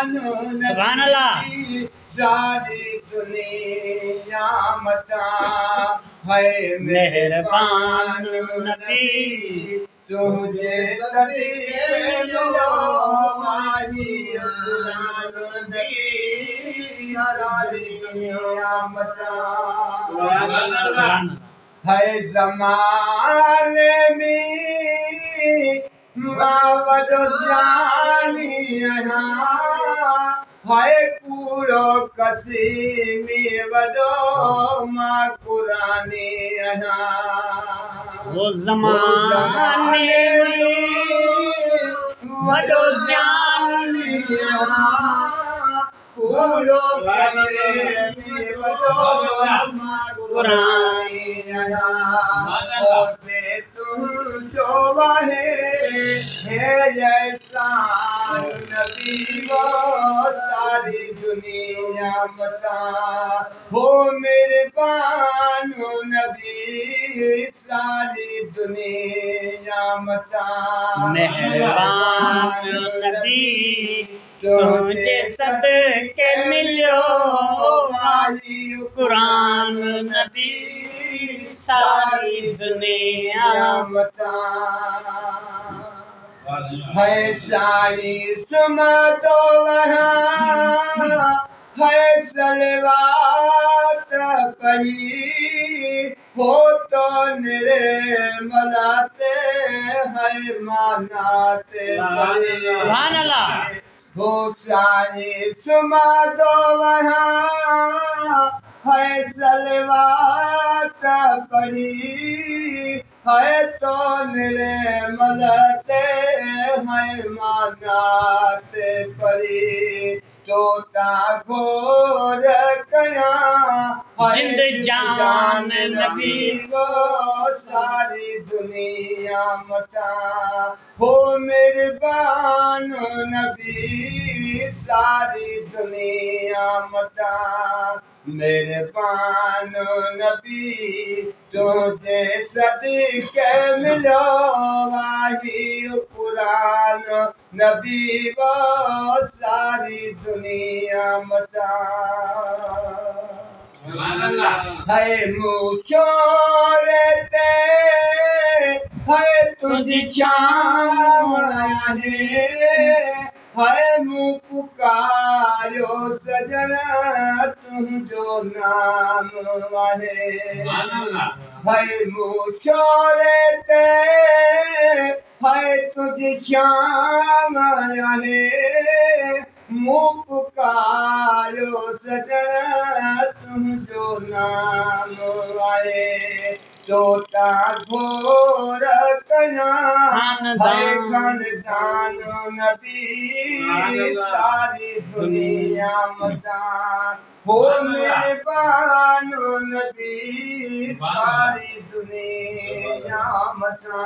सुभान अल्लाह। सारी दुनिया मता है मेहरबान नबी, तुझे सदके लो माही कुरान नबी, सारी दुनिया मता है ज़माने में मावद जानी है कूड़ो कसी में वडो मां कुरानी वो ज़माने में वडो जानी कूड़ो कसी में वडो मां कुरानी तुम जो वाहे है जैसा नबी वो सारी दुनिया मता हो मेरे बानो नबी, सारी दुनिया मता मेहरबान नबी, तुझे सदके मिलो माही कुरान नबी, सारी दुनिया मता है साई सुमा तो वहाँ है सलवात पढ़ी हो तो निर्मलाते है मानाते सुभान अल्लाह। हो साई सुमा तो वहाँ है सलवात पढ़ी है तो निर्मलते है मानाते पड़ी, तोता घोर कया जिंद जान नबी वो सारी दुनिया मता हो मेरे बानो नबी, सारी दुनिया मता मेरे बानो नबी, तुझे सदके मिलो माही कुरान नबी वो सारी दुनिया मता है मुझोरते है तुझ चाहे है मुँह पुकारो सजना तुझो नाम वाहे है मुझोरते है तुझ श्याम है मुँह पुकारो सजना तुझो नाम आए, तोता घोर कया खानदान नबी, सारी दुनिया मता हो मेरे बानो नबी, सारी दुनिया मता।